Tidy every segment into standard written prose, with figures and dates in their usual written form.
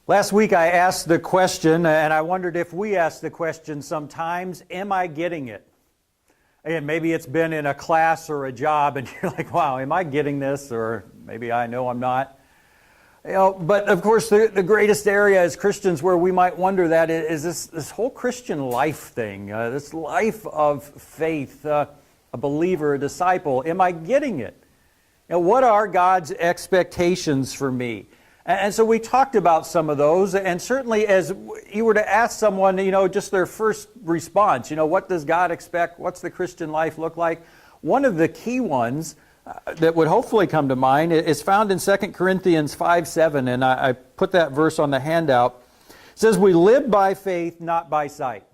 Last week I asked the question, and I wondered if we ask the question sometimes, am I getting it? And maybe it's been in a class or a job, and you're like, wow, am I getting this? Or maybe I know I'm not. But of course, the greatest area as Christians where we might wonder that is this whole Christian life thing, this life of faith, a believer, a disciple. Am I getting it? What are God's expectations for me? And so we talked about some of those, and certainly as you were to ask someone, just their first response, what does God expect? What's the Christian life look like? One of the key ones that would hopefully come to mind is found in 2 Corinthians 5:7, and I put that verse on the handout. It says, we live by faith, not by sight.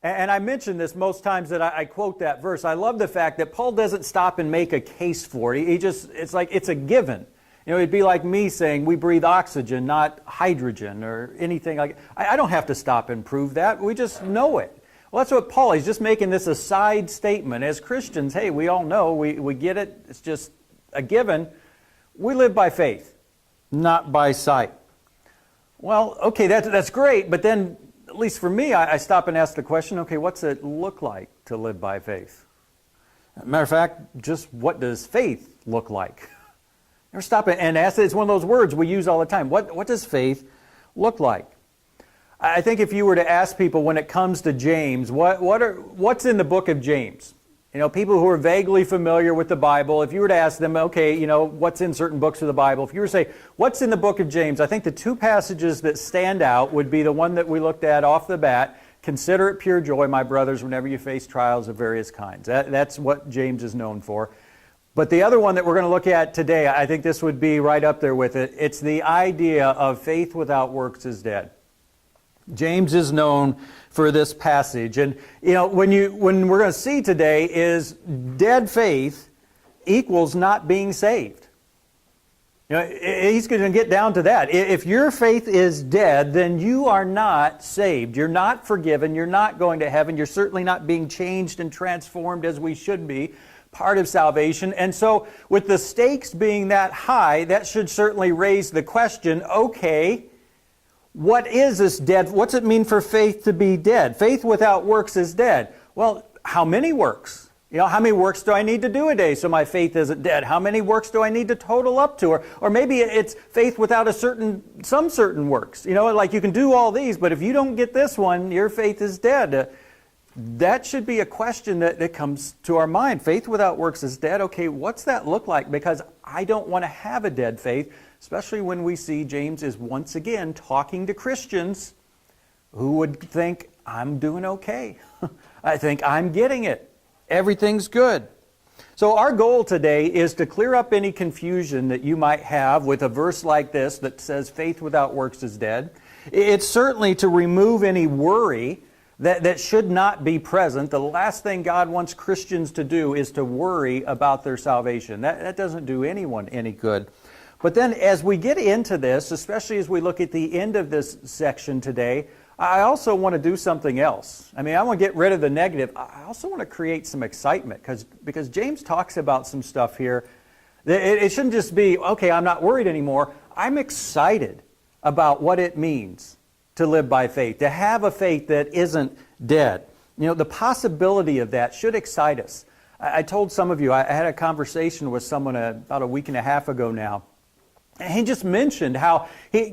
And I mention this most times that I quote that verse. I love the fact that Paul doesn't stop and make a case for it. It's like it's a given. It'd be like me saying we breathe oxygen, not hydrogen or anything like that. I don't have to stop and prove that. We just know it. Well, that's what Paul, he's just making this a side statement. As Christians, hey, we all know, we get it. It's just a given. We live by faith, not by sight. Well, okay, that's great, but then, at least for me, I stop and ask the question, okay, what's it look like to live by faith? Matter of fact, just what does faith look like? Never stop and ask it. It's one of those words we use all the time. What does faith look like? I think if you were to ask people when it comes to James, what's in the book of James? People who are vaguely familiar with the Bible, if you were to ask them, okay, what's in certain books of the Bible, if you were to say, what's in the book of James, I think the two passages that stand out would be the one that we looked at off the bat, consider it pure joy, my brothers, whenever you face trials of various kinds. That's what James is known for. But the other one that we're going to look at today, I think this would be right up there with it. It's the idea of faith without works is dead. James is known for this passage. And, when we're going to see today is dead faith equals not being saved. He's going to get down to that. If your faith is dead, then you are not saved. You're not forgiven. You're not going to heaven. You're certainly not being changed and transformed as we should be. Part of salvation. And so with the stakes being that high, that should certainly raise the question, okay, what is this dead? What's it mean for faith to be dead? Faith without works is dead. Well, how many works? How many works do I need to do a day so my faith isn't dead? How many works do I need to total up to? Or maybe it's faith without some certain works. Like you can do all these, but if you don't get this one, your faith is dead. That should be a question that comes to our mind. Faith without works is dead. Okay, what's that look like? Because I don't want to have a dead faith, especially when we see James is once again talking to Christians who would think, I'm doing okay. I think I'm getting it. Everything's good. So our goal today is to clear up any confusion that you might have with a verse like this that says faith without works is dead. It's certainly to remove any worry that should not be present. The last thing God wants Christians to do is to worry about their salvation. That doesn't do anyone any good. But then as we get into this, especially as we look at the end of this section today, I also want to do something else. I want to get rid of the negative. I also want to create some excitement because James talks about some stuff here. It shouldn't just be, okay, I'm not worried anymore. I'm excited about what it means to live by faith, to have a faith that isn't dead. The possibility of that should excite us. I told some of you, I had a conversation with someone about a week and a half ago now. And he just mentioned how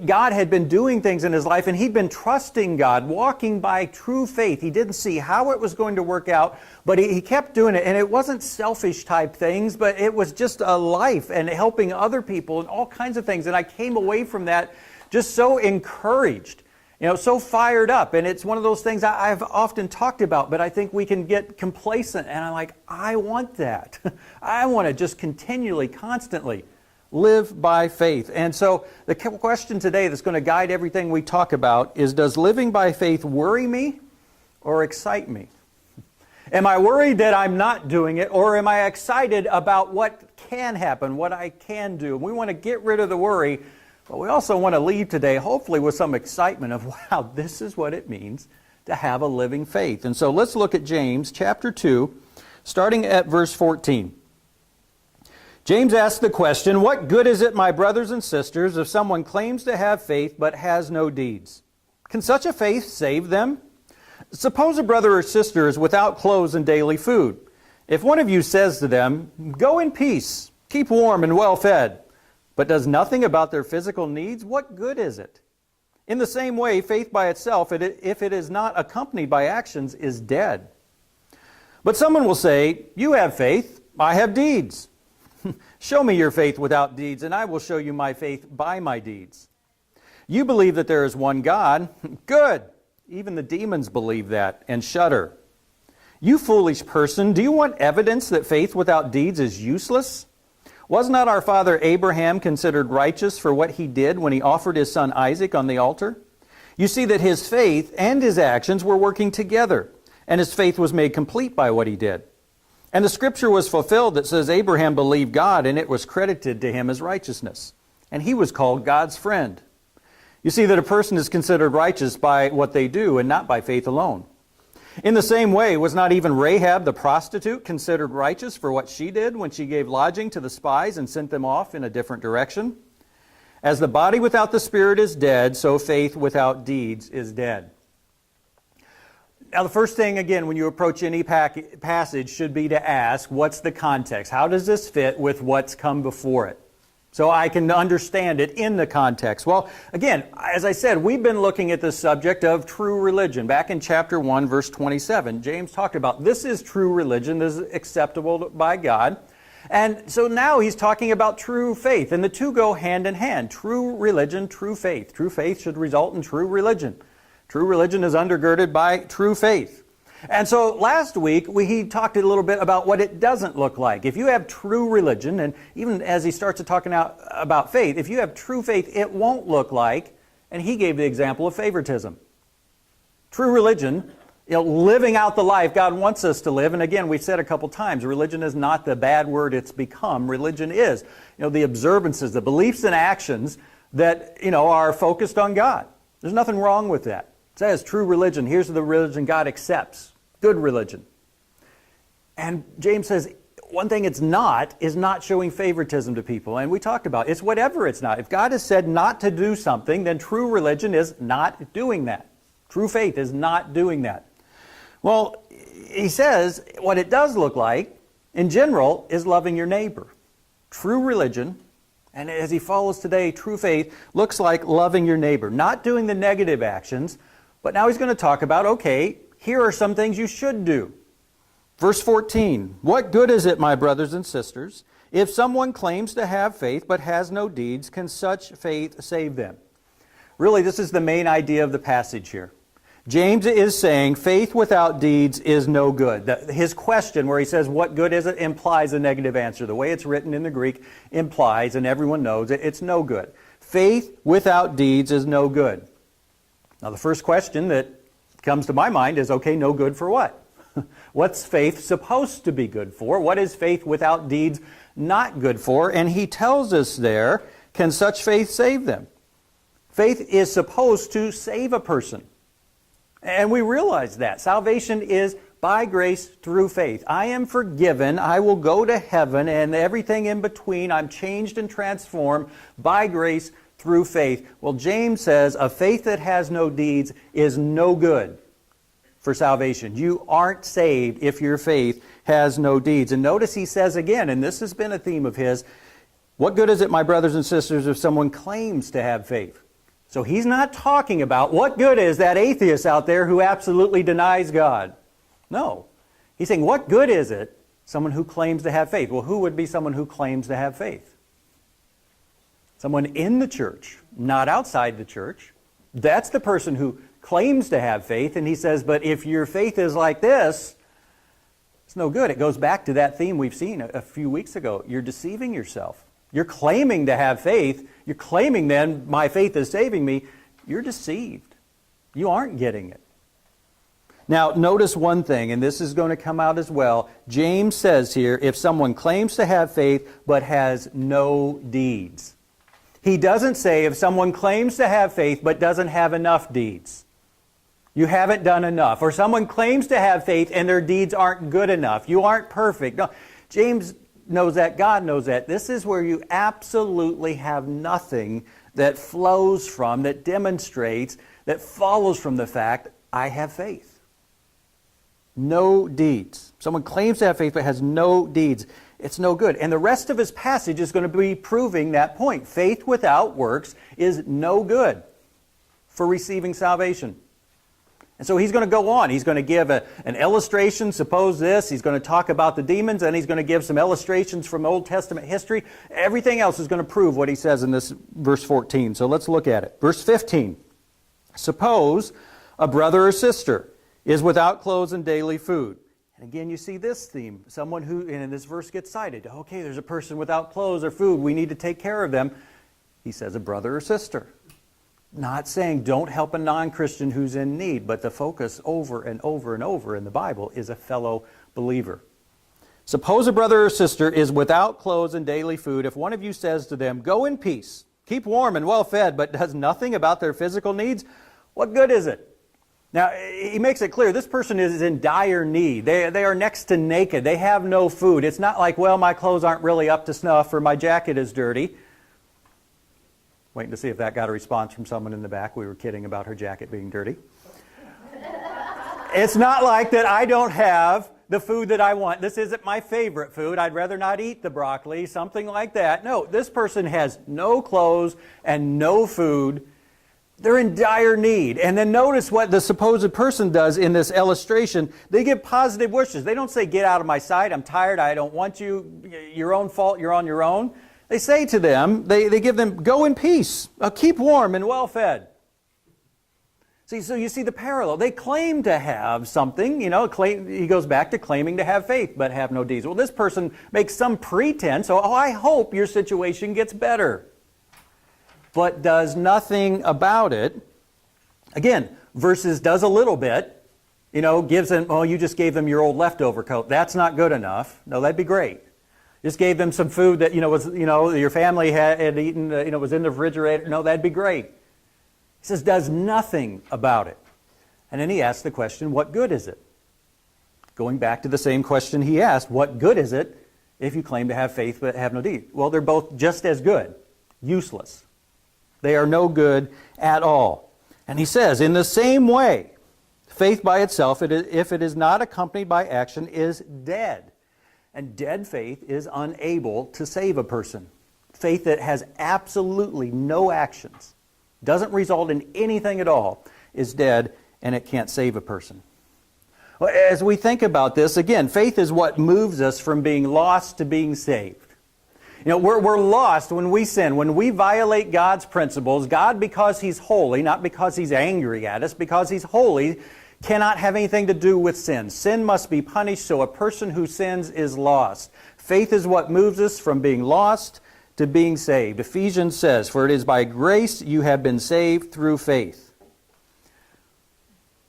God had been doing things in his life and he'd been trusting God, walking by true faith. He didn't see how it was going to work out, but he kept doing it. And it wasn't selfish type things, but it was just a life and helping other people and all kinds of things. And I came away from that just so encouraged. So fired up. And it's one of those things I've often talked about, but I think we can get complacent. And I'm like, I want that. I want to just continually, constantly live by faith. And so the question today that's going to guide everything we talk about is, does living by faith worry me or excite me? Am I worried that I'm not doing it, or am I excited about what can happen, what I can do? We want to get rid of the worry. But we also want to leave today, hopefully, with some excitement of, wow, this is what it means to have a living faith. And so let's look at James chapter 2, starting at verse 14. James asks the question, what good is it, my brothers and sisters, if someone claims to have faith but has no deeds? Can such a faith save them? Suppose a brother or sister is without clothes and daily food. If one of you says to them, go in peace, keep warm and well fed, but does nothing about their physical needs, what good is it? In the same way, faith by itself, if it is not accompanied by actions, is dead. But someone will say, you have faith, I have deeds. Show me your faith without deeds, and I will show you my faith by my deeds. You believe that there is one God. Good. Even the demons believe that and shudder. You foolish person, do you want evidence that faith without deeds is useless? Was not our father Abraham considered righteous for what he did when he offered his son Isaac on the altar? You see that his faith and his actions were working together, and his faith was made complete by what he did. And the scripture was fulfilled that says Abraham believed God, and it was credited to him as righteousness. And he was called God's friend. You see that a person is considered righteous by what they do and not by faith alone. In the same way, was not even Rahab the prostitute considered righteous for what she did when she gave lodging to the spies and sent them off in a different direction? As the body without the spirit is dead, so faith without deeds is dead. Now, the first thing, again, when you approach any passage should be to ask, what's the context? How does this fit with what's come before it? So I can understand it in the context. Well, again, as I said, we've been looking at the subject of true religion. Back in chapter 1, verse 27, James talked about this is true religion, this is acceptable by God. And so now he's talking about true faith, and the two go hand in hand. True religion, true faith. True faith should result in true religion. True religion is undergirded by true faith. And so last week, he talked a little bit about what it doesn't look like. If you have true religion, and even as he starts to talking out about faith, if you have true faith, it won't look like, and he gave the example of favoritism. True religion, living out the life God wants us to live, and again, we've said a couple times, religion is not the bad word it's become. Religion is, the observances, the beliefs and actions that, are focused on God. There's nothing wrong with that. It says true religion. Here's the religion God accepts. Good religion. And James says one thing it's not is not showing favoritism to people. And we talked about it's whatever it's not. If God has said not to do something, then true religion is not doing that. True faith is not doing that. Well, he says what it does look like, in general, is loving your neighbor. True religion, and as he follows today, true faith looks like loving your neighbor. Not doing the negative actions, but now he's going to talk about, okay, here are some things you should do. Verse 14, what good is it, my brothers and sisters, if someone claims to have faith but has no deeds, can such faith save them? Really, this is the main idea of the passage here. James is saying faith without deeds is no good. His question where he says, what good is it, implies a negative answer. The way it's written in the Greek implies, and everyone knows it, it's no good. Faith without deeds is no good. Now, the first question that comes to my mind is, okay, no good for what? What's faith supposed to be good for? What is faith without deeds not good for? And he tells us there, can such faith save them? Faith is supposed to save a person. And we realize that. Salvation is by grace through faith. I am forgiven, I will go to heaven, and everything in between, I'm changed and transformed by grace through faith. Well, James says a faith that has no deeds is no good for salvation. You aren't saved if your faith has no deeds. And notice he says again, and this has been a theme of his, what good is it, my brothers and sisters, if someone claims to have faith? So he's not talking about what good is that atheist out there who absolutely denies God. No. He's saying, what good is it, someone who claims to have faith? Well, who would be someone who claims to have faith? Someone in the church, not outside the church. That's the person who claims to have faith, and he says, but if your faith is like this, it's no good. It goes back to that theme we've seen a few weeks ago. You're deceiving yourself. You're claiming to have faith. You're claiming then, my faith is saving me. You're deceived. You aren't getting it. Now, notice one thing, and this is going to come out as well. James says here, if someone claims to have faith but has no deeds. He doesn't say if someone claims to have faith but doesn't have enough deeds. You haven't done enough. Or someone claims to have faith and their deeds aren't good enough. You aren't perfect. No. James knows that. God knows that. This is where you absolutely have nothing that flows from, that demonstrates, that follows from the fact, I have faith. No deeds. Someone claims to have faith but has no deeds. It's no good. And the rest of his passage is going to be proving that point. Faith without works is no good for receiving salvation. And so he's going to go on. He's going to give an illustration, suppose this. He's going to talk about the demons, and he's going to give some illustrations from Old Testament history. Everything else is going to prove what he says in this verse 14. So let's look at it. Verse 15. Suppose a brother or sister is without clothes and daily food. And again, you see this theme. Someone who, and this verse gets cited. Okay, there's a person without clothes or food. We need to take care of them. He says a brother or sister. Not saying don't help a non-Christian who's in need, but the focus over and over and over in the Bible is a fellow believer. Suppose a brother or sister is without clothes and daily food. If one of you says to them, go in peace, keep warm and well fed, but does nothing about their physical needs, what good is it? Now, he makes it clear this person is in dire need. They are next to naked. They have no food. It's not like, well, my clothes aren't really up to snuff or my jacket is dirty. Waiting to see if that got a response from someone in the back. We were kidding about her jacket being dirty. It's not like that I don't have the food that I want. This isn't my favorite food. I'd rather not eat the broccoli, something like that. No, this person has no clothes and no food. They're in dire need. And then notice what the supposed person does in this illustration. They give positive wishes. They don't say, get out of my sight, I'm tired, I don't want you, your own fault, you're on your own. They say to them, they give them, go in peace, keep warm and well fed. See, so you see the parallel. They claim to have something, he goes back to claiming to have faith, but have no deeds. Well, this person makes some pretense, I hope your situation gets better, but does nothing about it. Again, versus does a little bit, gives them, you just gave them your old leftover coat. That's not good enough. No, that'd be great. Just gave them some food that, was, your family had eaten, was in the refrigerator. No, that'd be great. He says, does nothing about it. And then he asks the question, what good is it? Going back to the same question he asked, what good is it if you claim to have faith but have no deed? Well, they're both just as good, useless. They are no good at all. And he says, in the same way, faith by itself, if it is not accompanied by action, is dead. And dead faith is unable to save a person. Faith that has absolutely no actions, doesn't result in anything at all, is dead, and it can't save a person. Well, as we think about this, again, faith is what moves us from being lost to being saved. We're lost when we sin, when we violate God's principles. God, because He's holy, not because He's angry at us, because He's holy, cannot have anything to do with sin. Sin must be punished, so a person who sins is lost. Faith is what moves us from being lost to being saved. Ephesians says, for it is by grace you have been saved through faith.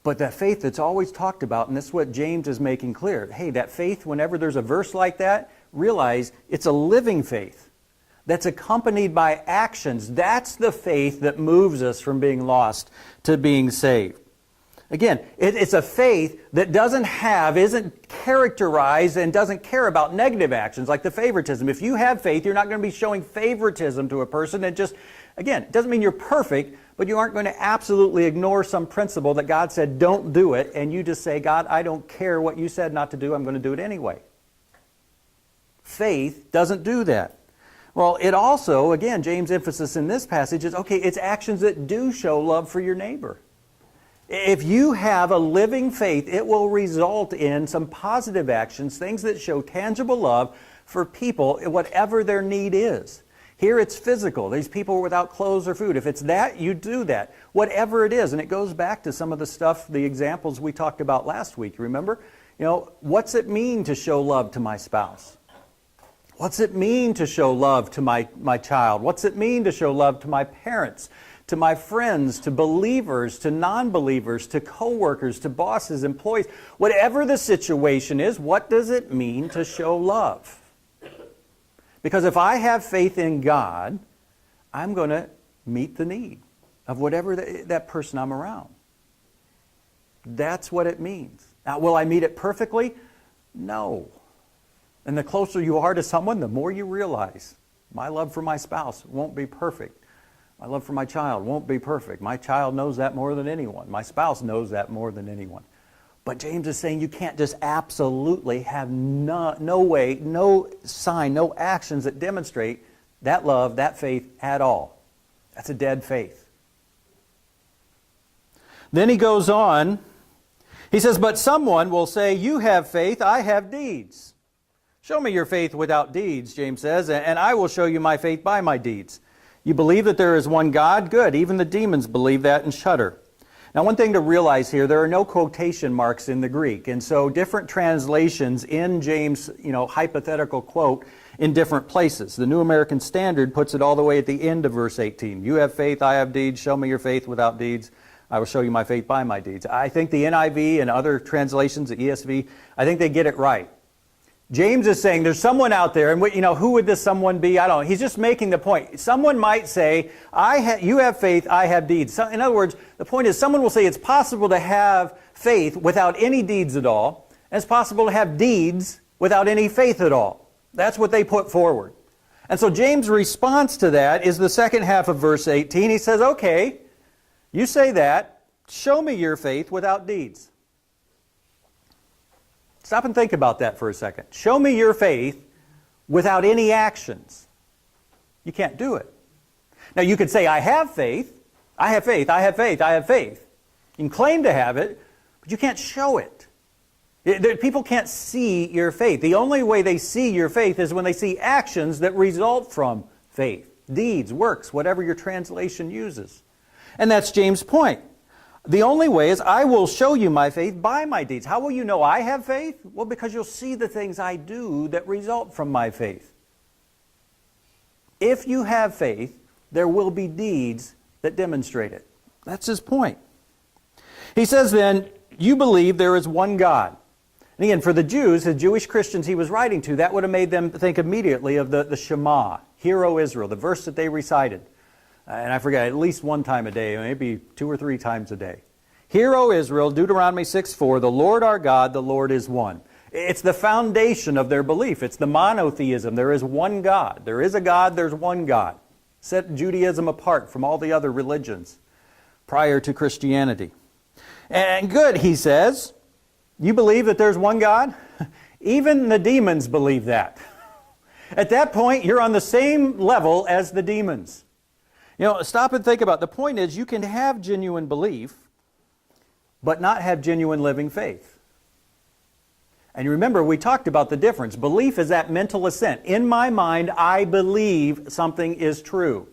But that faith that's always talked about, and this is what James is making clear. Hey, that faith, whenever there's a verse like that, realize it's a living faith that's accompanied by actions. That's the faith that moves us from being lost to being saved. Again, it's a faith that isn't characterized and doesn't care about negative actions like the favoritism. If you have faith, you're not going to be showing favoritism to a person. It doesn't mean you're perfect, but you aren't going to absolutely ignore some principle that God said don't do it, and you just say, God, I don't care what you said not to do, I'm going to do it anyway. Faith doesn't do that. Well, it also, again, James' emphasis in this passage is, it's actions that do show love for your neighbor. If you have a living faith, it will result in some positive actions, things that show tangible love for people, whatever their need is. Here it's physical. These people are without clothes or food. If it's that, you do that. Whatever it is. And it goes back to some of the stuff, the examples we talked about last week. Remember? What's it mean to show love to my spouse? What's it mean to show love to my child? What's it mean to show love to my parents? To my friends, to believers, to non-believers, to co-workers, to bosses, employees. Whatever the situation is, what does it mean to show love? Because if I have faith in God, I'm going to meet the need of whatever that person I'm around. That's what it means. Now, will I meet it perfectly? No. And the closer you are to someone, the more you realize, my love for my spouse won't be perfect. My love for my child won't be perfect. My child knows that more than anyone. My spouse knows that more than anyone. But James is saying you can't just absolutely have no way, no sign, no actions that demonstrate that love, that faith at all. That's a dead faith. Then he goes on. He says, but someone will say, you have faith, I have deeds. Show me your faith without deeds, James says, and I will show you my faith by my deeds. You believe that there is one God? Good. Even the demons believe that and shudder. Now, one thing to realize here, there are no quotation marks in the Greek. And so different translations in James' hypothetical quote in different places. The New American Standard puts it all the way at the end of verse 18. You have faith, I have deeds. Show me your faith without deeds. I will show you my faith by my deeds. I think the NIV and other translations, the ESV, I think they get it right. James is saying there's someone out there, and who would this someone be? I don't know. He's just making the point. Someone might say, you have faith, I have deeds. So, in other words, the point is someone will say it's possible to have faith without any deeds at all, and it's possible to have deeds without any faith at all. That's what they put forward. And so James' response to that is the second half of verse 18. He says, okay, you say that, show me your faith without deeds. Stop and think about that for a second. Show me your faith without any actions. You can't do it. Now you could say, I have faith, I have faith, I have faith, I have faith. You can claim to have it, but you can't show it. People can't see your faith. The only way they see your faith is when they see actions that result from faith. Deeds, works, whatever your translation uses. And that's James' point. The only way is I will show you my faith by my deeds. How will you know I have faith? Well, because you'll see the things I do that result from my faith. If you have faith, there will be deeds that demonstrate it. That's his point. He says then, you believe there is one God. And again, for the Jews, the Jewish Christians he was writing to, that would have made them think immediately of the Shema, Hear, O Israel, the verse that they recited. And I forget, at least one time a day, maybe 2 or 3 times a day. Hear, O Israel, Deuteronomy 6:4, the Lord our God, the Lord is one. It's the foundation of their belief. It's the monotheism. There is one God. There is a God, there's one God. Set Judaism apart from all the other religions prior to Christianity. And good, he says, you believe that there's one God? Even the demons believe that. At that point, you're on the same level as the demons. Stop and think about it. The point is you can have genuine belief, but not have genuine living faith. And you remember, we talked about the difference. Belief is that mental assent. In my mind, I believe something is true.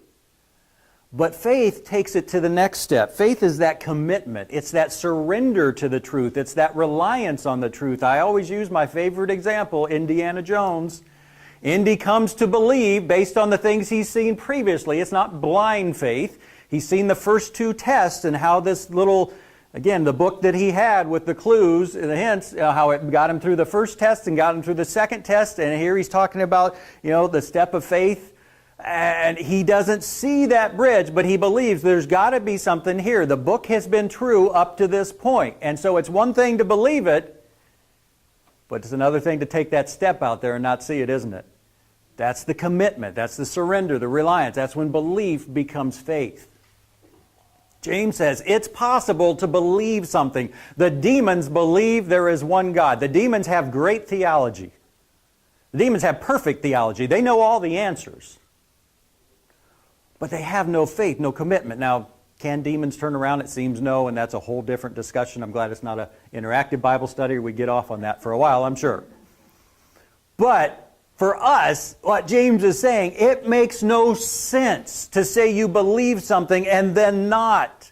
But faith takes it to the next step. Faith is that commitment. It's that surrender to the truth. It's that reliance on the truth. I always use my favorite example, Indiana Jones. Indy comes to believe based on the things he's seen previously. It's not blind faith. He's seen the first 2 tests and how this little, again, the book that he had with the clues and the hints, how it got him through the first test and got him through the second test. And here he's talking about, the step of faith. And he doesn't see that bridge, but he believes there's got to be something here. The book has been true up to this point. And so it's one thing to believe it, but it's another thing to take that step out there and not see it, isn't it? That's the commitment. That's the surrender, the reliance. That's when belief becomes faith. James says it's possible to believe something. The demons believe there is one God. The demons have great theology. The demons have perfect theology. They know all the answers. But they have no faith, no commitment. Now, can demons turn around? It seems no, and that's a whole different discussion. I'm glad it's not an interactive Bible study. We get off on that for a while, I'm sure. But for us, what James is saying, it makes no sense to say you believe something and then not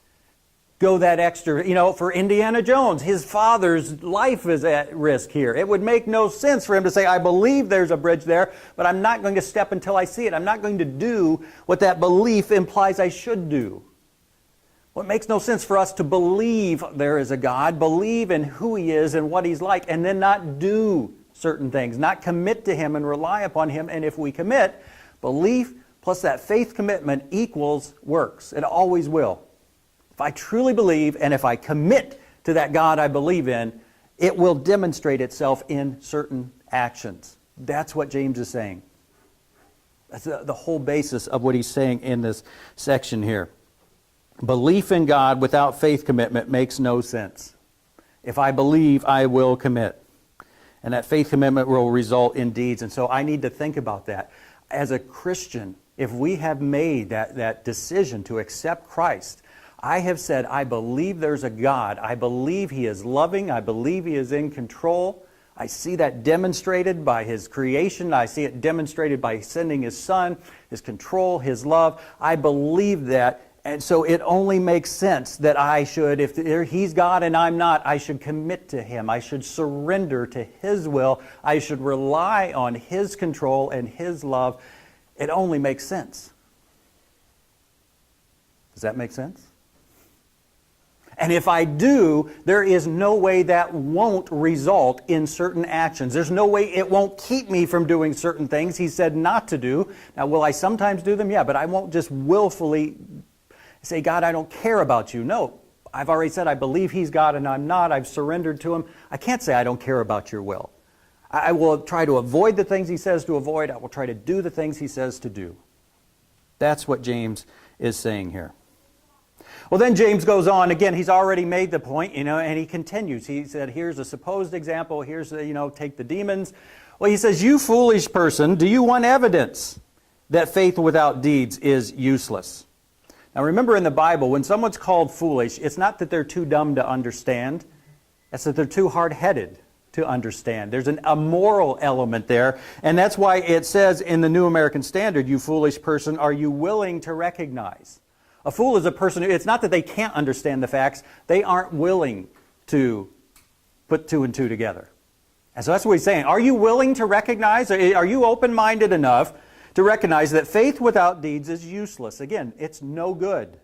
go that extra. For Indiana Jones, his father's life is at risk here. It would make no sense for him to say, I believe there's a bridge there, but I'm not going to step until I see it. I'm not going to do what that belief implies I should do. Well, it makes no sense for us to believe there is a God, believe in who He is and what He's like, and then not do certain things, not commit to Him and rely upon Him. And if we commit, belief plus that faith commitment equals works. It always will. If I truly believe and if I commit to that God I believe in, it will demonstrate itself in certain actions. That's what James is saying. That's the whole basis of what he's saying in this section here. Belief in God without faith commitment makes no sense. If I believe, I will commit. And that faith commitment will result in deeds. And so I need to think about that. As a Christian, if we have made that decision to accept Christ, I have said, I believe there's a God. I believe He is loving. I believe He is in control. I see that demonstrated by His creation. I see it demonstrated by sending His Son, His control, His love. I believe that. And so it only makes sense that I should, if He's God and I'm not, I should commit to Him. I should surrender to His will. I should rely on His control and His love. It only makes sense. Does that make sense? And if I do, there is no way that won't result in certain actions. There's no way it won't keep me from doing certain things He said not to do. Now, will I sometimes do them? Yeah, but I won't just willfully say, God, I don't care about you. No, I've already said I believe He's God and I'm not. I've surrendered to Him. I can't say I don't care about your will. I will try to avoid the things He says to avoid. I will try to do the things He says to do. That's what James is saying here. Well, then James goes on. Again, he's already made the point, and he continues. He said, here's a supposed example. Here's, take the demons. Well, he says, you foolish person, do you want evidence that faith without deeds is useless? Now, remember in the Bible, when someone's called foolish, it's not that they're too dumb to understand. It's that they're too hard-headed to understand. There's a moral element there, and that's why it says in the New American Standard, you foolish person, are you willing to recognize? A fool is a person who, it's not that they can't understand the facts, they aren't willing to put two and two together. And so that's what he's saying. Are you willing to recognize, are you open-minded enough to recognize that faith without deeds is useless? Again, it's no good.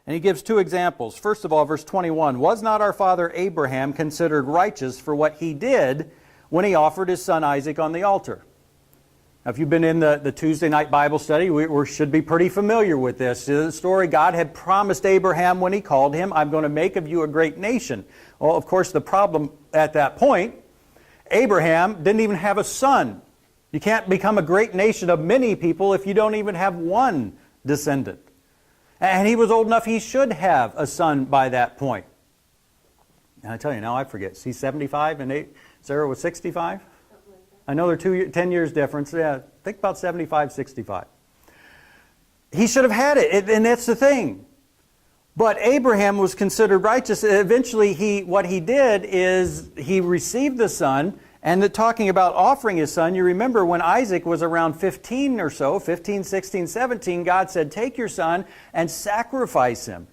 And he gives two examples. First of all, verse 21, was not our father Abraham considered righteous for what he did when he offered his son Isaac on the altar? Now, if you've been in the Tuesday night Bible study, we should be pretty familiar with this. The story, God had promised Abraham when He called him, I'm going to make of you a great nation. Well, of course, the problem at that point, Abraham didn't even have a son. You can't become a great nation of many people if you don't even have one descendant. And he was old enough he should have a son by that point. And I tell you, now I forget. He's 75 and Sarah was 65? I know they're 10 years difference. Yeah, think about 75, 65. He should have had it, and that's the thing. But Abraham was considered righteous. Eventually, what he did is he received the son, and talking about offering his son, you remember when Isaac was around 15 or so, 15, 16, 17, God said, take your son and sacrifice him.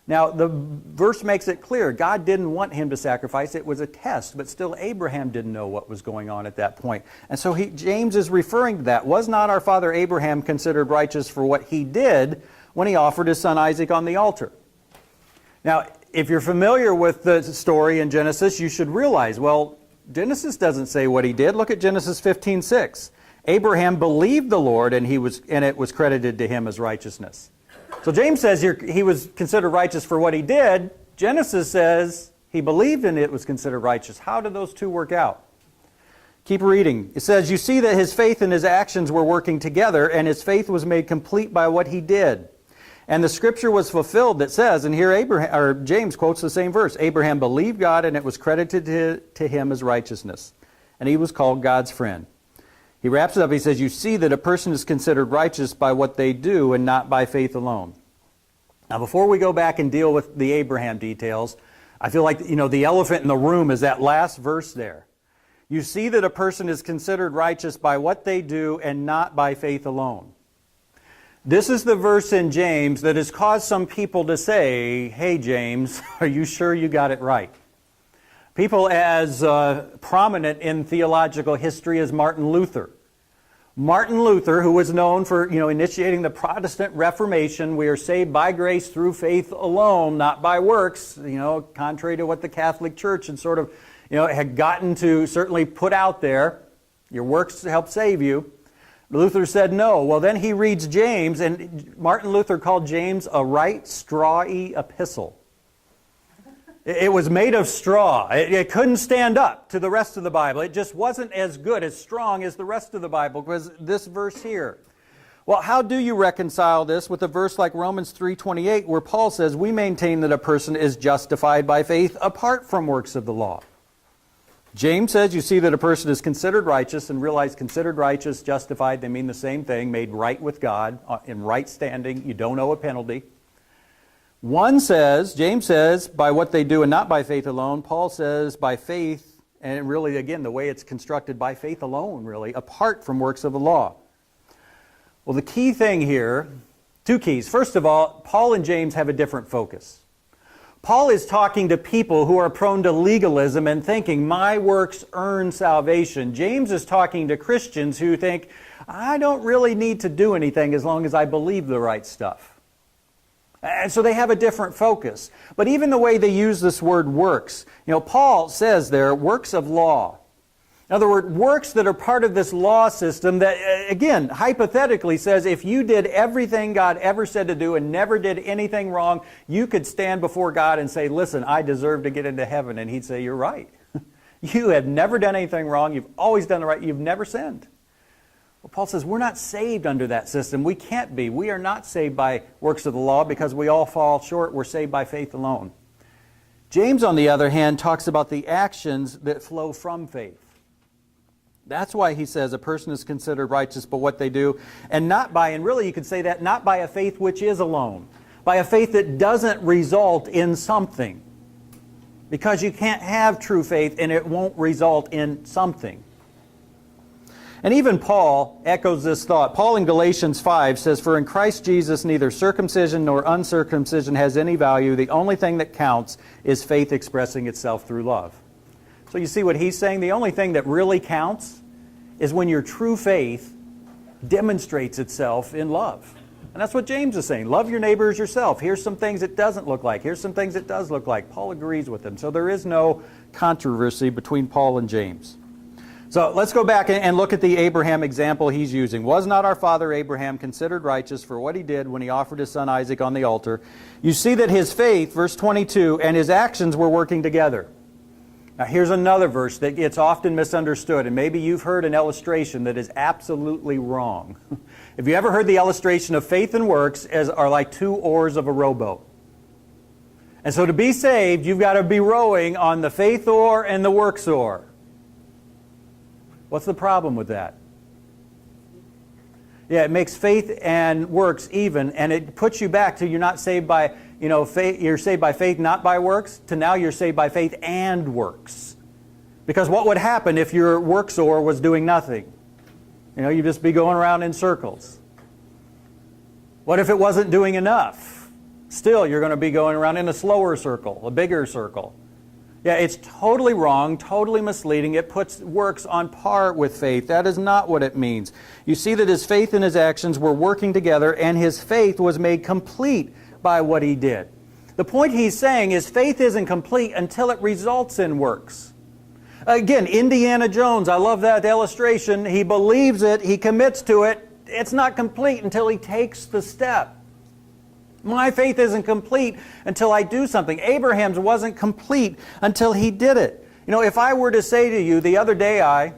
Now, the verse makes it clear, God didn't want him to sacrifice. It was a test, but still Abraham didn't know what was going on at that point. And so James is referring to that. Was not our father Abraham considered righteous for what he did when he offered his son Isaac on the altar? Now, if you're familiar with the story in Genesis, you should realize, well, Genesis doesn't say what he did. Look at Genesis 15:6. Abraham believed the Lord, and it was credited to him as righteousness. So James says he was considered righteous for what he did. Genesis says he believed and it was considered righteous. How did those two work out? Keep reading. It says, you see that his faith and his actions were working together, and his faith was made complete by what he did. And the scripture was fulfilled that says, and here James quotes the same verse, Abraham believed God and it was credited to him as righteousness. And he was called God's friend. He wraps it up, he says, you see that a person is considered righteous by what they do and not by faith alone. Now, before we go back and deal with the Abraham details, I feel like, the elephant in the room is that last verse there. You see that a person is considered righteous by what they do and not by faith alone. This is the verse in James that has caused some people to say, hey, James, are you sure you got it right? People as prominent in theological history as Martin Luther. Martin Luther, who was known for initiating the Protestant Reformation, we are saved by grace through faith alone, not by works, contrary to what the Catholic Church had sort of had gotten to certainly put out there. Your works help save you. Luther said no. Well, then he reads James, and Martin Luther called James a right strawy epistle. It was made of straw. It couldn't stand up to the rest of the Bible. It just wasn't as good, as strong as the rest of the Bible, because this verse here. Well, how do you reconcile this with a verse like Romans 3:28, where Paul says, we maintain that a person is justified by faith apart from works of the law? James says, you see that a person is considered righteous, and realize considered righteous, justified, they mean the same thing, made right with God, in right standing. You don't owe a penalty. One says, James says, by what they do and not by faith alone. Paul says, by faith, and really, again, the way it's constructed, by faith alone, really, apart from works of the law. Well, the key thing here, two keys. First of all, Paul and James have a different focus. Paul is talking to people who are prone to legalism and thinking, my works earn salvation. James is talking to Christians who think, I don't really need to do anything as long as I believe the right stuff. And so they have a different focus. But even the way they use this word works, Paul says there, works of law. In other words, works that are part of this law system that, again, hypothetically says if you did everything God ever said to do and never did anything wrong, you could stand before God and say, listen, I deserve to get into heaven. And He'd say, you're right. You have never done anything wrong. You've always done the right. You've never sinned. Well, Paul says we're not saved under that system. We can't be. We are not saved by works of the law because we all fall short. We're saved by faith alone. James, on the other hand, talks about the actions that flow from faith. That's why he says a person is considered righteous by what they do, and not by, and really you could say that, not by a faith which is alone, by a faith that doesn't result in something. Because you can't have true faith and it won't result in something. And even Paul echoes this thought. Paul in Galatians 5 says, for in Christ Jesus neither circumcision nor uncircumcision has any value. The only thing that counts is faith expressing itself through love. So you see what he's saying? The only thing that really counts is when your true faith demonstrates itself in love. And that's what James is saying. Love your neighbor as yourself. Here's some things it doesn't look like. Here's some things it does look like. Paul agrees with him. So there is no controversy between Paul and James. So let's go back and look at the Abraham example he's using. Was not our father Abraham considered righteous for what he did when he offered his son Isaac on the altar? You see that his faith, verse 22, and his actions were working together. Now here's another verse that gets often misunderstood, and maybe you've heard an illustration that is absolutely wrong. Have you ever heard the illustration of faith and works are like two oars of a rowboat? And so to be saved, you've got to be rowing on the faith oar and the works oar. What's the problem with that? Yeah, it makes faith and works even, and it puts you back to you're not saved by, faith, you're saved by faith, not by works, to now you're saved by faith and works. Because what would happen if your works oar was doing nothing? You'd just be going around in circles. What if it wasn't doing enough? Still, you're going to be going around in a slower circle, a bigger circle. Yeah, it's totally wrong, totally misleading. It puts works on par with faith. That is not what it means. You see that his faith and his actions were working together, and his faith was made complete by what he did. The point he's saying is faith isn't complete until it results in works. Again, Indiana Jones, I love that illustration. He believes it, he commits to it. It's not complete until he takes the step. My faith isn't complete until I do something. Abraham's wasn't complete until he did it. If I were to say to you the other day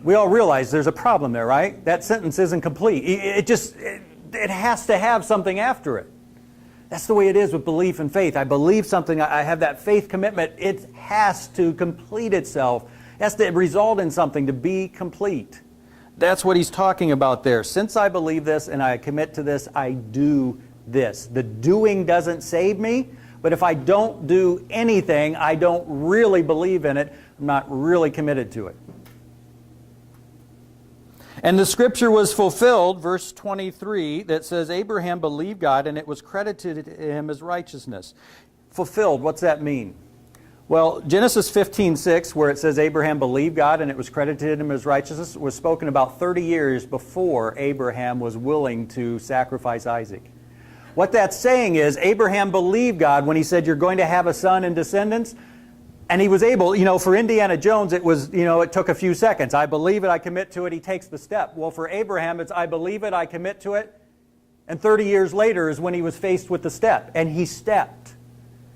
we all realize there's a problem there, right? That sentence isn't complete. It has to have something after it. That's the way it is with belief and faith. I believe something, I have that faith commitment. It has to complete itself. It has to result in something to be complete. That's what he's talking about there. Since I believe this and I commit to this, I do this. The doing doesn't save me, but if I don't do anything, I don't really believe in it. I'm not really committed to it. And the scripture was fulfilled, verse 23, that says, Abraham believed God and it was credited to him as righteousness. Fulfilled, what's that mean? Well, Genesis 15:6, where it says Abraham believed God and it was credited to him as righteousness, was spoken about 30 years before Abraham was willing to sacrifice Isaac. What that's saying is Abraham believed God when he said you're going to have a son and descendants, and he was able, for Indiana Jones it was, it took a few seconds. I believe it, I commit to it, he takes the step. Well, for Abraham it's I believe it, I commit to it, And 30 years later is when he was faced with the step. And he stepped.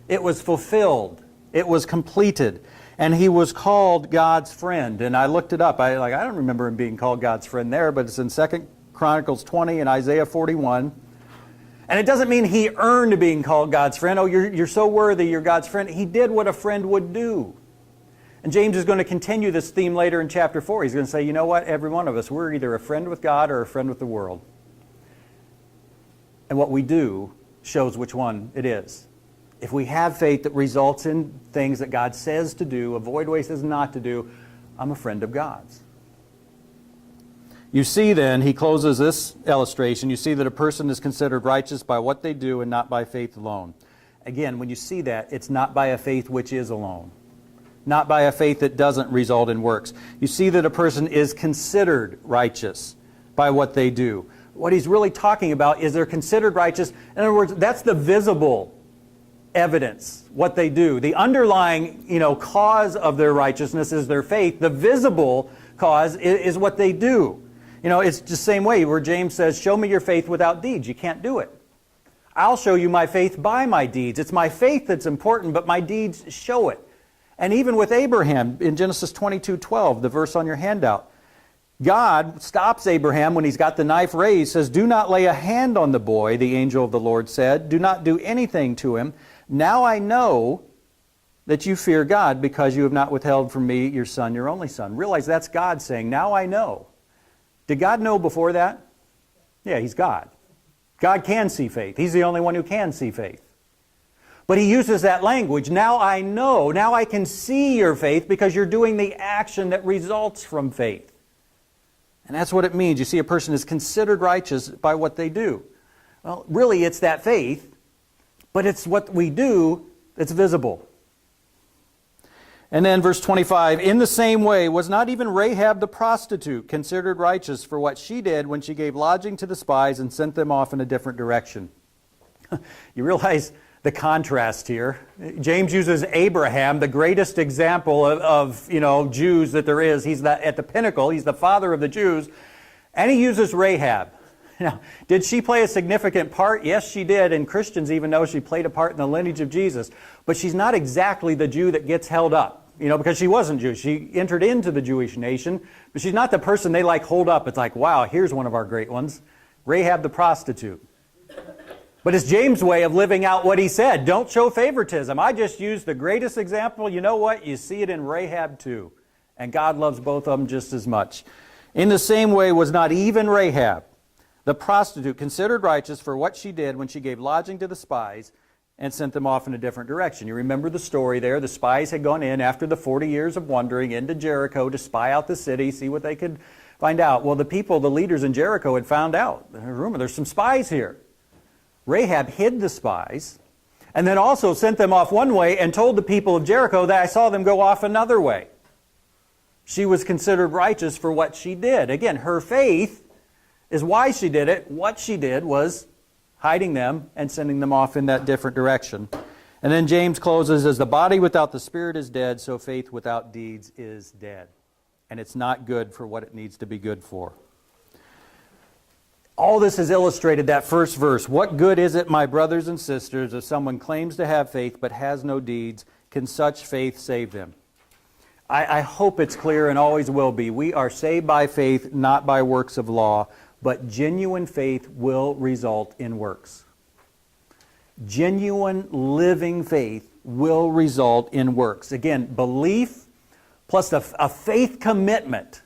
It was fulfilled. It was completed. And he was called God's friend. And I looked it up. I don't remember him being called God's friend there, but it's in 2 Chronicles 20 and Isaiah 41. And it doesn't mean he earned being called God's friend. Oh, you're so worthy, you're God's friend. He did what a friend would do. And James is going to continue this theme later in chapter 4. He's going to say, you know what? Every one of us, we're either a friend with God or a friend with the world. And what we do shows which one it is. If we have faith that results in things that God says to do, avoid what he says not to do, I'm a friend of God's. You see then, he closes this illustration, you see that a person is considered righteous by what they do and not by faith alone. Again, when you see that, it's not by a faith which is alone. Not by a faith that doesn't result in works. You see that a person is considered righteous by what they do. What he's really talking about is they're considered righteous. In other words, that's the visible evidence, what they do. The underlying, cause of their righteousness is their faith. The visible cause is what they do. It's the same way where James says, show me your faith without deeds. You can't do it. I'll show you my faith by my deeds. It's my faith that's important, but my deeds show it. And even with Abraham, in Genesis 22:12, the verse on your handout, God stops Abraham when he's got the knife raised, says, do not lay a hand on the boy, the angel of the Lord said. Do not do anything to him. Now I know that you fear God because you have not withheld from me your son, your only son. Realize that's God saying, now I know. Did God know before that? Yeah, he's God. God can see faith. He's the only one who can see faith. But he uses that language, now I know, now I can see your faith because you're doing the action that results from faith. And that's what it means. You see, a person is considered righteous by what they do. Well, really it's that faith, but it's what we do that's visible. And then verse 25, in the same way was not even Rahab the prostitute considered righteous for what she did when she gave lodging to the spies and sent them off in a different direction. You realize the contrast here. James uses Abraham, the greatest example of Jews that there is. He's at the pinnacle. He's the father of the Jews. And he uses Rahab. Now, did she play a significant part? Yes, she did. And Christians even know she played a part in the lineage of Jesus. But she's not exactly the Jew that gets held up. Because she wasn't Jewish. She entered into the Jewish nation. But she's not the person they hold up. It's like, wow, here's one of our great ones. Rahab the prostitute. But it's James' way of living out what he said. Don't show favoritism. I just used the greatest example. You know what? You see it in Rahab too. And God loves both of them just as much. In the same way was not even Rahab, the prostitute, considered righteous for what she did when she gave lodging to the spies and sent them off in a different direction. You remember the story there. The spies had gone in after the 40 years of wandering into Jericho to spy out the city, see what they could find out. Well, the leaders in Jericho had found out. Rumor, there's some spies here. Rahab hid the spies and then also sent them off one way and told the people of Jericho that I saw them go off another way. She was considered righteous for what she did. Again, her faith is why she did it. What she did was hiding them and sending them off in that different direction. And then James closes, as the body without the spirit is dead, so faith without deeds is dead. And it's not good for what it needs to be good for. All this has illustrated that first verse. What good is it, my brothers and sisters, if someone claims to have faith but has no deeds? Can such faith save them? I hope it's clear and always will be. We are saved by faith, not by works of law, but genuine faith will result in works. Genuine living faith will result in works. Again, belief plus a faith commitment,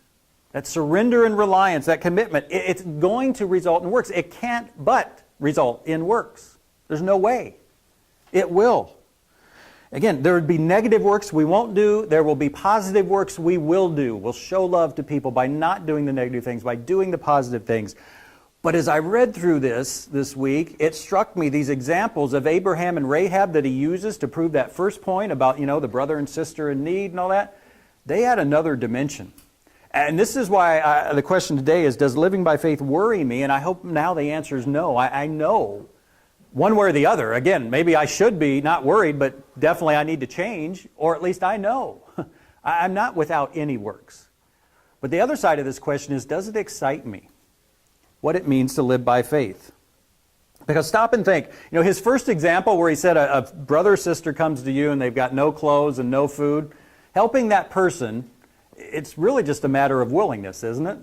that surrender and reliance, that commitment, it's going to result in works. It can't but result in works. There's no way. It will. Again, there would be negative works we won't do. There will be positive works we will do. We'll show love to people by not doing the negative things, by doing the positive things. But as I read through this week, it struck me, these examples of Abraham and Rahab that he uses to prove that first point about, the brother and sister in need and all that, they had another dimension. And this is why the question today is, does living by faith worry me? And I hope now the answer is no. I know one way or the other. Again, maybe I should be not worried, but definitely I need to change, or at least I know. I'm not without any works. But the other side of this question is, does it excite me? What it means to live by faith. Because stop and think, his first example where he said a brother or sister comes to you and they've got no clothes and no food, helping that person, it's really just a matter of willingness, isn't it?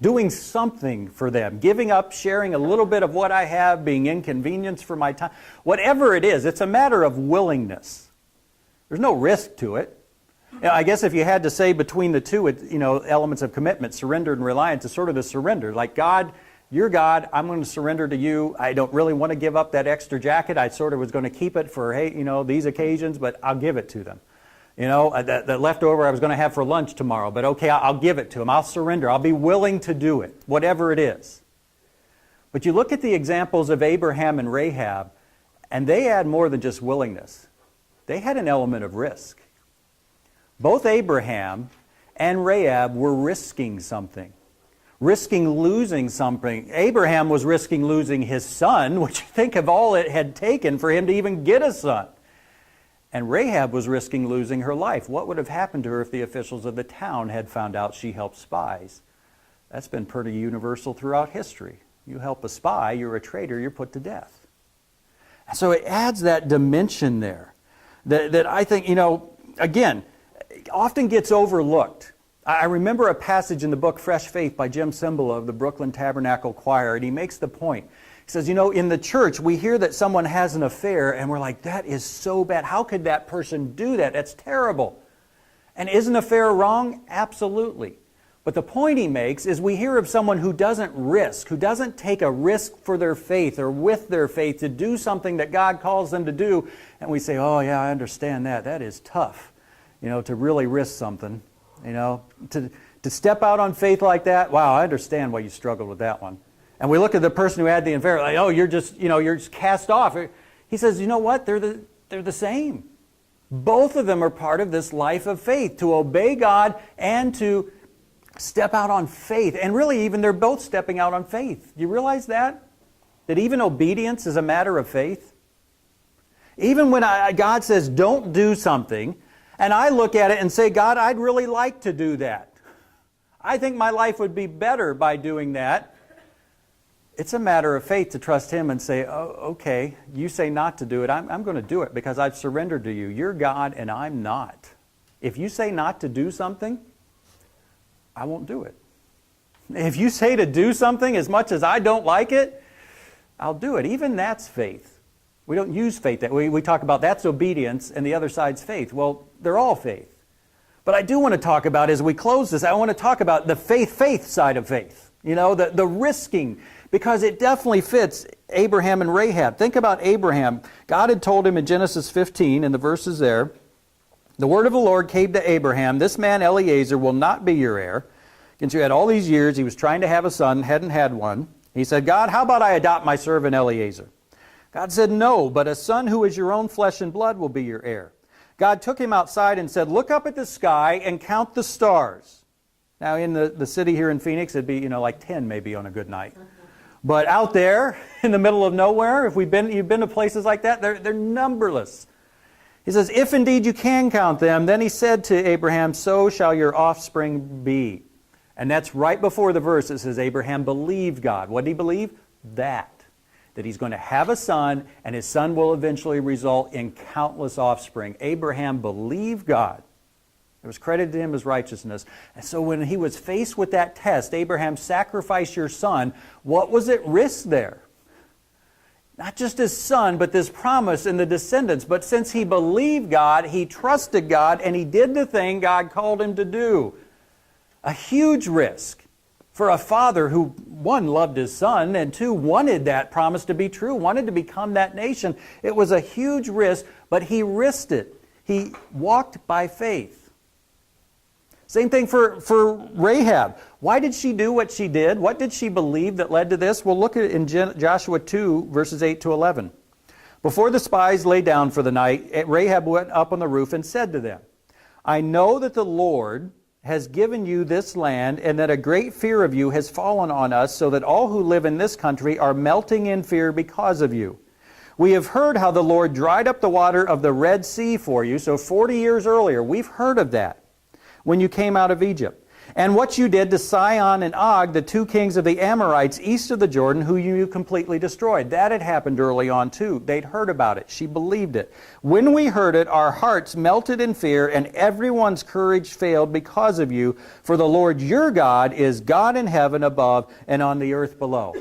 Doing something for them, giving up, sharing a little bit of what I have, being inconvenienced for my time. Whatever it is, it's a matter of willingness. There's no risk to it. I guess if you had to say between the two, elements of commitment, surrender and reliance, is sort of the surrender. Like, God, you're God, I'm going to surrender to you. I don't really want to give up that extra jacket. I sort of was going to keep it for, these occasions, but I'll give it to them. The leftover I was going to have for lunch tomorrow, but okay, I'll give it to them. I'll surrender. I'll be willing to do it, whatever it is. But you look at the examples of Abraham and Rahab, and they had more than just willingness. They had an element of risk. Both Abraham and Rahab were risking something. Risking losing something. Abraham was risking losing his son, which think of all it had taken for him to even get a son. And Rahab was risking losing her life. What would have happened to her if the officials of the town had found out she helped spies? That's been pretty universal throughout history. You help a spy, you're a traitor, you're put to death. So it adds that dimension there that I think, again, often gets overlooked. I remember a passage in the book Fresh Faith by Jim Cymbala of the Brooklyn Tabernacle Choir, and he makes the point. He says, in the church, we hear that someone has an affair, and we're like, that is so bad. How could that person do that? That's terrible. And is an affair wrong? Absolutely. But the point he makes is we hear of someone who doesn't risk, who doesn't take a risk for their faith or with their faith to do something that God calls them to do, and we say, oh yeah, I understand that. That is tough, to really risk something. To step out on faith like that, wow, I understand why you struggled with that one. And we look at the person who had the affair, like, oh, you're just cast off. He says, you know what? They're the same. Both of them are part of this life of faith, to obey God and to step out on faith. And really, even they're both stepping out on faith. Do you realize that? That even obedience is a matter of faith? Even when God says, don't do something, and I look at it and say, God, I'd really like to do that. I think my life would be better by doing that. It's a matter of faith to trust Him and say, oh, okay, you say not to do it. I'm going to do it because I've surrendered to you. You're God and I'm not. If you say not to do something, I won't do it. If you say to do something as much as I don't like it, I'll do it. Even that's faith. We don't use faith that way. We talk about that's obedience and the other side's faith. Well, they're all faith. But I do want to talk about, as we close this, I want to talk about the faith side of faith. The risking, because it definitely fits Abraham and Rahab. Think about Abraham. God had told him in Genesis 15, in the verses there, the word of the Lord came to Abraham, this man Eliezer will not be your heir. Since you had all these years, he was trying to have a son, hadn't had one. He said, God, how about I adopt my servant Eliezer? God said, no, but a son who is your own flesh and blood will be your heir. God took him outside and said, look up at the sky and count the stars. Now in the city here in Phoenix, it'd be like 10 maybe on a good night. But out there in the middle of nowhere, if you've been to places like that, they're numberless. He says, if indeed you can count them, then he said to Abraham, so shall your offspring be. And that's right before the verse. It says Abraham believed God. What did he believe? That he's going to have a son, and his son will eventually result in countless offspring. Abraham believed God. It was credited to him as righteousness. And so when he was faced with that test, Abraham, sacrifice your son, what was at risk there? Not just his son, but this promise in the descendants. But since he believed God, he trusted God, and he did the thing God called him to do. A huge risk for a father who, one, loved his son, and two, wanted that promise to be true, wanted to become that nation. It was a huge risk, but he risked it. He walked by faith. Same thing for Rahab. Why did she do what she did? What did she believe that led to this? Well, look at it in Joshua 2, verses 8 to 11. Before the spies lay down for the night, Rahab went up on the roof and said to them, I know that the Lord has given you this land, and that a great fear of you has fallen on us, so that all who live in this country are melting in fear because of you. We have heard how the Lord dried up the water of the Red Sea for you, so 40 years earlier, we've heard of that, when you came out of Egypt. And what you did to Sihon and Og, the two kings of the Amorites east of the Jordan, who you completely destroyed. That had happened early on too. They'd heard about it. She believed it. When we heard it, our hearts melted in fear, and everyone's courage failed because of you. For the Lord your God is God in heaven above and on the earth below.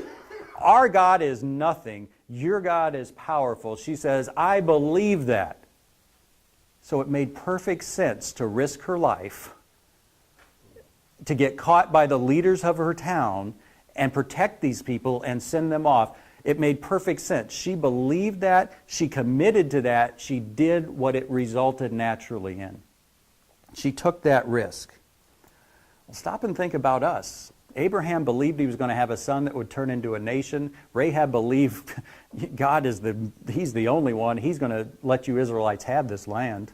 Our God is nothing. Your God is powerful. She says, I believe that. So it made perfect sense to risk her life to get caught by the leaders of her town and protect these people and send them off. It made perfect sense. She believed that. She committed to that. She did what it resulted naturally in. She took that risk. Well, stop and think about us. Abraham believed he was going to have a son that would turn into a nation. Rahab believed God is He's the only one. He's going to let you Israelites have this land.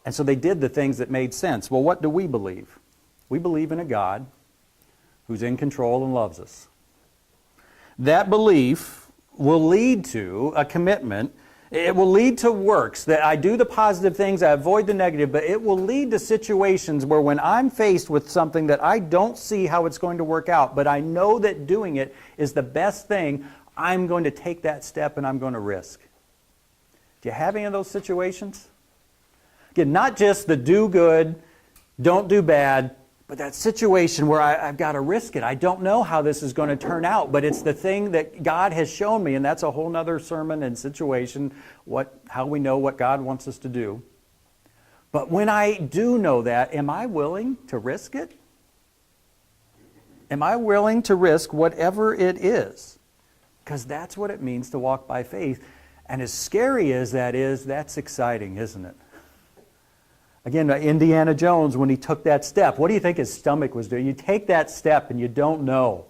And so they did the things that made sense. Well, what do we believe? We believe in a God who's in control and loves us. That belief will lead to a commitment. It will lead to works, that I do the positive things, I avoid the negative, but it will lead to situations where when I'm faced with something that I don't see how it's going to work out, but I know that doing it is the best thing, I'm going to take that step and I'm going to risk. Do you have any of those situations? Again, not just the do good, don't do bad, but that situation where I've got to risk it. I don't know how this is going to turn out, but it's the thing that God has shown me, and that's a whole other sermon and situation, how we know what God wants us to do. But when I do know that, am I willing to risk it? Am I willing to risk whatever it is? Because that's what it means to walk by faith. And as scary as that is, that's exciting, isn't it? Again, Indiana Jones, when he took that step, what do you think his stomach was doing? You take that step and you don't know.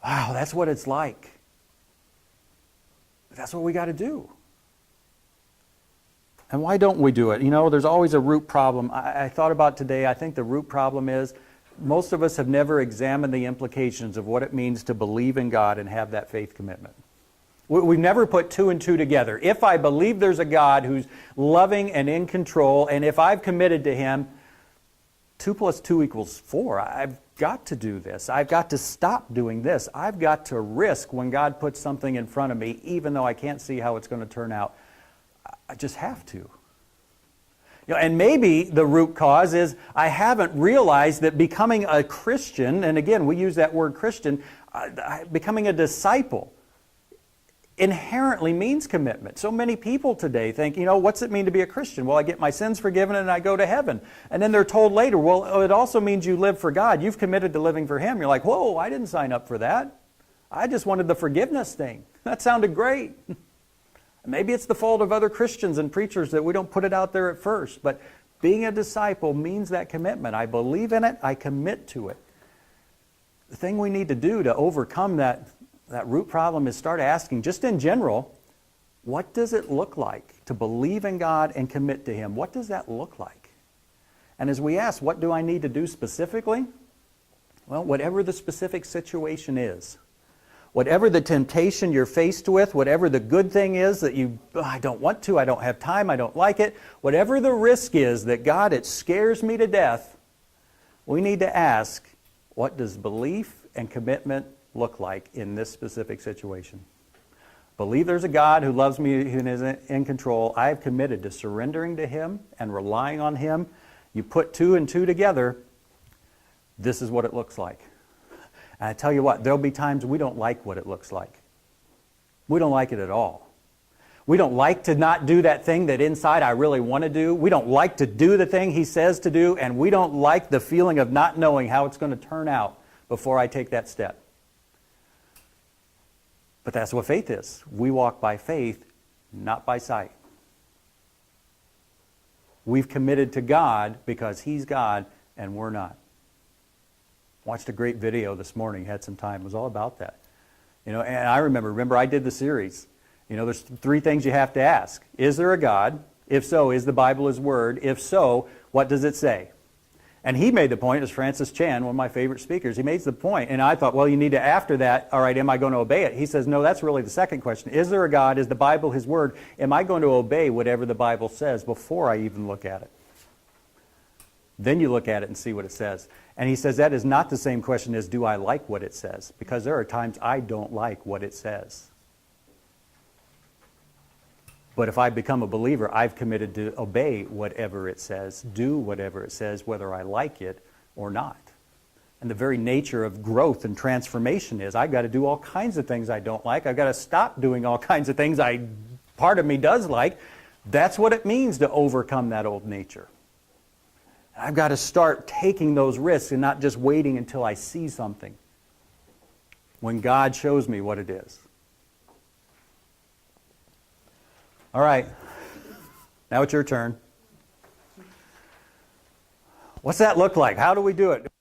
Wow, that's what it's like. But that's what we got to do. And why don't we do it? You know, there's always a root problem. I thought about today, I think the root problem is most of us have never examined the implications of what it means to believe in God and have that faith commitment. We've never put two and two together. If I believe there's a God who's loving and in control, and if I've committed to Him, 2 + 2 = 4. I've got to do this. I've got to stop doing this. I've got to risk when God puts something in front of me, even though I can't see how it's going to turn out. I just have to. You know, and maybe the root cause is I haven't realized that becoming a Christian, and again, we use that word Christian, becoming a disciple, inherently means commitment. So many people today think, you know, what's it mean to be a Christian? Well, I get my sins forgiven and I go to heaven. And then they're told later, well, it also means you live for God. You've committed to living for Him. You're like, whoa, I didn't sign up for that. I just wanted the forgiveness thing. That sounded great. Maybe it's the fault of other Christians and preachers that we don't put it out there at first. But being a disciple means that commitment. I believe in it. I commit to it. The thing we need to do to overcome that root problem is start asking, just in general, what does it look like to believe in God and commit to Him? What does that look like? And as we ask, what do I need to do specifically? Well, whatever the specific situation is, whatever the temptation you're faced with, whatever the good thing is that I don't want to, I don't have time, I don't like it, whatever the risk is that God, it scares me to death, we need to ask, what does belief and commitment look like in this specific situation? Believe there's a God who loves me, who is in control. I have committed to surrendering to Him and relying on Him. You put 2 and 2 together, this is what it looks like. And I tell you what, there'll be times we don't like what it looks like. We don't like it at all. We don't like to not do that thing that inside I really want to do. We don't like to do the thing He says to do, and we don't like the feeling of not knowing how it's going to turn out before I take that step. But that's what faith is. We walk by faith, not by sight. We've committed to God because He's God and we're not. Watched a great video this morning, had some time. It was all about that. You know, and I remember I did the series. You know, there's 3 things you have to ask. Is there a God? If so, is the Bible His Word? If so, what does it say? And he made the point, as Francis Chan, one of my favorite speakers, he made the point, and I thought, well, you need to, after that, all right, am I going to obey it? He says, no, that's really the second question. Is there a God? Is the Bible His Word? Am I going to obey whatever the Bible says before I even look at it? Then you look at it and see what it says. And he says that is not the same question as do I like what it says? Because there are times I don't like what it says. But if I become a believer, I've committed to obey whatever it says, do whatever it says, whether I like it or not. And the very nature of growth and transformation is I've got to do all kinds of things I don't like. I've got to stop doing all kinds of things part of me does like. That's what it means to overcome that old nature. I've got to start taking those risks and not just waiting until I see something. When God shows me what it is. All right. Now it's your turn. What's that look like? How do we do it?